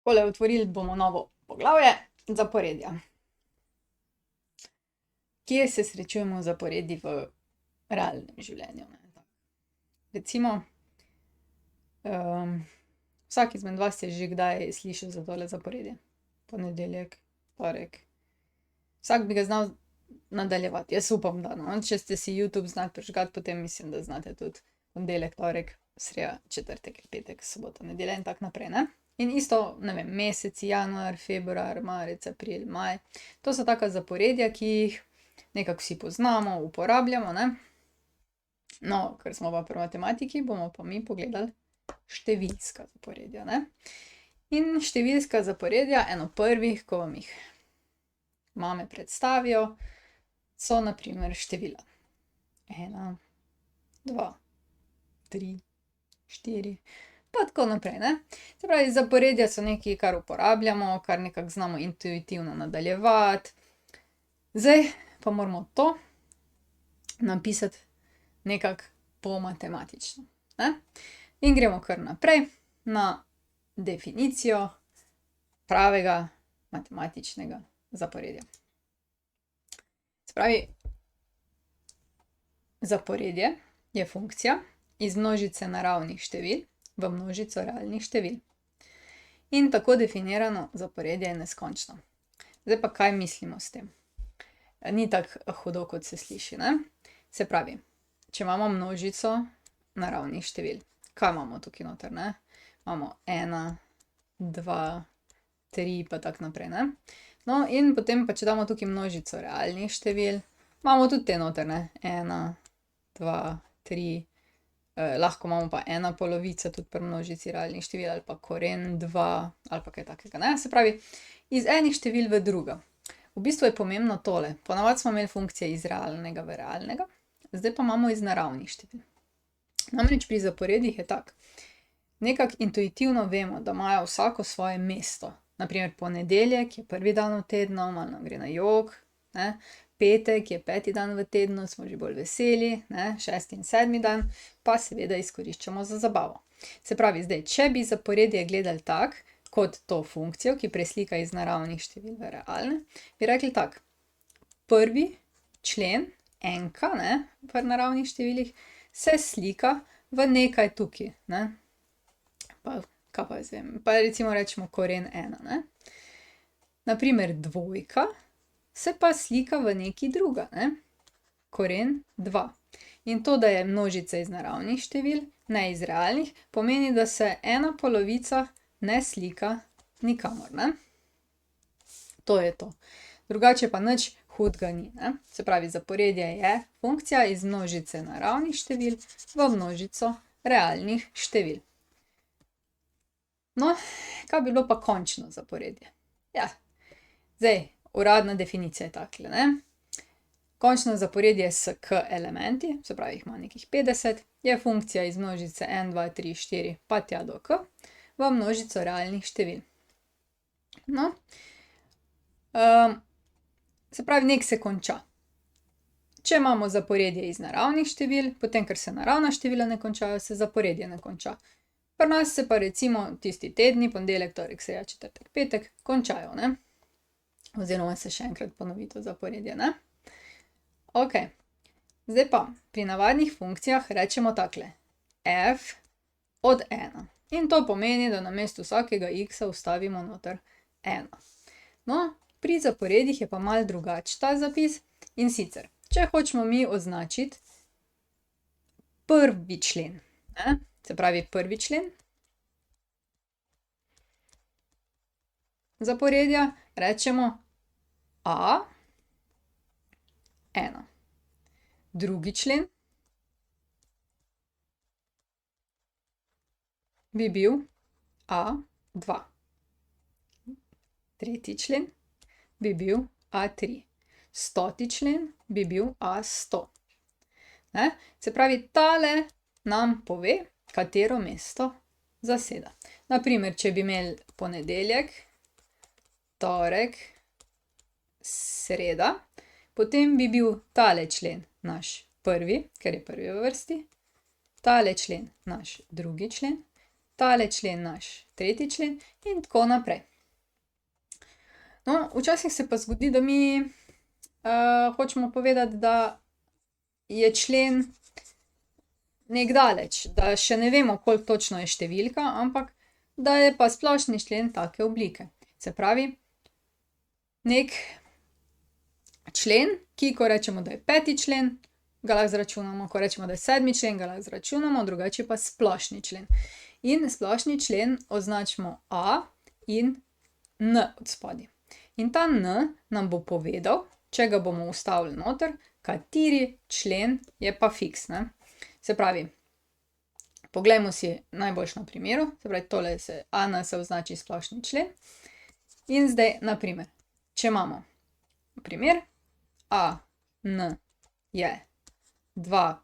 Takole, otvorili bomo novo poglavje zaporedja. Kje se srečujemo zaporedi v realnem življenju? Recimo, vsak izmed vas je že kdaj slišal za tole zaporedje. Ponedeljek, torek. Vsak bi ga znal nadaljevati. Jaz upam, da no. Če ste si YouTube znali prižgati, potem mislim, da znate tudi ponedeljek, torek, sreda, četrtek, petek, sobota, nedelja in tako naprej, ne? In isto, ne vem, meseci, januar, februar, marec, april, maj. To so taka zaporedja, ki jih nekako vsi poznamo, uporabljamo, ne? No, ker smo pa pri matematiki, bomo pa mi pogledali številska zaporedja, ne? In številska zaporedja, eno prvih, ko vam jih mame predstavijo, so na primer števila. 1, 2, 3, 4, pa tako naprej, ne. Se pravi, zaporedja so nekaj, kar uporabljamo, kar nekako znamo intuitivno nadaljevati. Zdaj pa moramo to napisati nekako po matematično, ne. In gremo kar naprej na definicijo pravega matematičnega zaporedja. Se pravi, zaporedje je funkcija iz množice naravnih števil v množico realnih števil. In tako definirano zaporedje je neskončno. Zdaj pa kaj mislimo s tem? Ni tako hudo, kot se sliši, ne? Se pravi, če imamo množico naravnih števil, kaj imamo tukaj noter, ne? Imamo 1, 2, 3 pa tako naprej, ne? No, in potem pa, če damo tukaj množico realnih števil, imamo tudi te noter, ne? 1, 2, 3, lahko imamo pa 1 polovica tudi pri množici realnih števil ali pa koren 2 ali pa kaj takega, ne? Se pravi, iz enih števil v druga. V bistvu je pomembno tole. Ponavadi smo imeli funkcije iz realnega v realnega, zdaj pa imamo iz naravnih števil. Namreč pri zaporedjih je tako. Nekako intuitivno vemo, da imajo vsako svoje mesto. Na primer ponedeljek je prvi dan v tednu, malo nam gre na jok, ne. Petek je 5. dan v tednu, smo že bolj veseli, ne. 6. in 7. dan pa seveda izkoriščamo za zabavo. Se pravi, zdaj, če bi zaporedje gledali tako, kot to funkcijo, ki preslika iz naravnih števil v realne, bi rekli tako. Prvi člen, enka, ne, pri naravnih številih, se slika v nekaj tukaj, ne. Pa, kaj pa jaz vem, pa recimo rečemo koren 1, ne. Na primer dvojka se pa slika v nekaj druga, ne. Koren 2. In to, da je množica iz naravnih števil, ne iz realnih, pomeni, da se ena polovica ne slika nikamor, ne. To je to. Drugače pa nič hudega ni, ne. Se pravi, zaporedje je funkcija iz množice naravnih števil v množico realnih števil. No, kaj bi bilo pa končno zaporedje? Ja, zdaj, uradna definicija je takle, ne. Končno zaporedje s k elementi, se pravi, jih ima nekih 50, je funkcija iz množice 1, 2, 3, 4 pa tja do k v množico realnih števil. No, se pravi, nekaj se konča. Če imamo zaporedje iz naravnih števil, potem, ker se naravna števila ne končajo, se zaporedje ne konča. Pri nas se pa recimo tisti tedni, ponedeljek, torek, sreda, četrtek, petek, končajo, ne. Oziroma se še enkrat ponovi to zaporedje, ne. Okej, zdaj pa pri navadnih funkcijah rečemo takle. F od 1. In to pomeni, da namesto vsakega x-a vstavimo noter 1. No, pri zaporedjih je pa malo drugače ta zapis, in sicer, če hočemo mi označiti prvi člen, ne, se pravi prvi člen zaporedja, rečemo A 1. Drugi člen bi bil A 2. Tretji člen bi bil A 3. 100. člen bi bil A 100. Ne? Se pravi, tale nam pove, katero mesto zaseda. Na primer, če bi imeli ponedeljek, torek, sreda, potem bi bil tale člen naš prvi, ker je prvi v vrsti, tale člen naš drugi člen, tale člen naš tretji člen in tako naprej. No, včasih se pa zgodi, da mi hočemo povedati, da je člen nekje daleč, da še ne vemo, koliko točno je številka, ampak da je pa splošni člen take oblike. Se pravi, neki člen, ki, ko rečemo, da je 5. člen, ga lahko izračunamo, ko rečemo, da je 7. člen, ga lahko izračunamo, drugače pa splošni člen. In splošni člen označimo A in N od spodaj. In ta N nam bo povedal, če ga bomo vstavili noter, kateri člen je pa fiks, ne. Se pravi, poglejmo si najboljše na primeru, se pravi, tole AN se označi splošni člen. In zdaj, na primer, če imamo primer AN je 2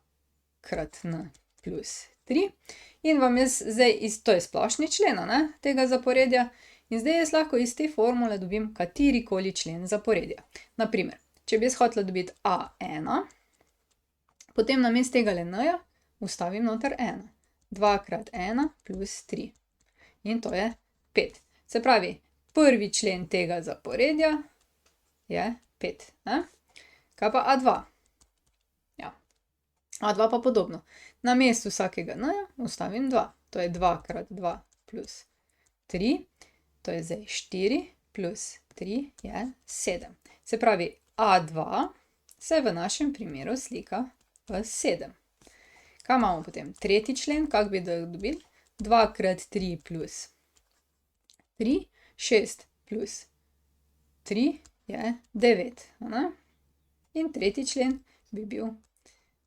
krat N plus 3 in vam jaz zdaj to je splošni člen, a ne, tega zaporedja, in zdaj jaz lahko iz te formule dobim katerikoli člen zaporedja. Na primer, če bi jaz hotela dobiti A1, potem namesto tegale N-ja vstavim noter 1. 2 krat 1 plus 3. In to je 5. Se pravi, prvi člen tega zaporedja je 5, ne. Kaj pa A2? Ja, A2 pa podobno. Namesto vsakega N-ja vstavim 2. To je 2 krat 2 plus 3. To je zdaj 4 plus 3 je 7. Se pravi, A2 se v našem primeru slika v 7. Kaj imamo potem? Tretji člen, kako bi dobili? 2 krat 3 plus 3, 6 plus 3 je 9, a ne? In tretji člen bi bil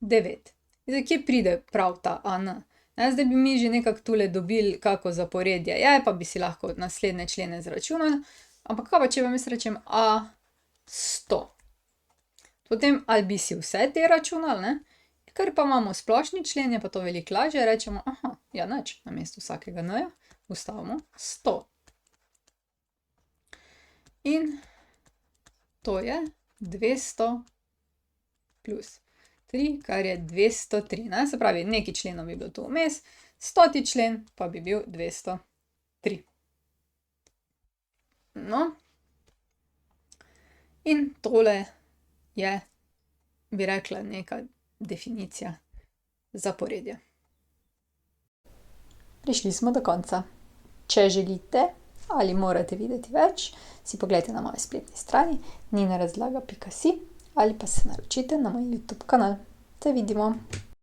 9. Zdaj, kje pride prav ta AN? Zdaj bi mi že nekako tule dobili, kako zaporedje je, pa bi si lahko naslednje člene izračunali, ampak kaj pa, če vam jaz rečem A100? Potem ali bi si vse te računali, ne? Ker pa imamo splošni člen, je pa to veliko lažje, rečemo, ja nič, namesto vsakega N-ja vstavimo 100. In to je 200 plus 3, kar je 203, ne, se pravi, nekaj členov bi bil tu vmes, 100. člen pa bi bil 203. No, in tole je, bi rekla, neka definicija zaporedja. Prišli smo do konca. Če želite ali morate videti več, si poglejte na moji spletni strani ninarazlaga.si ali pa se naročite na moj YouTube kanal. Se vidimo!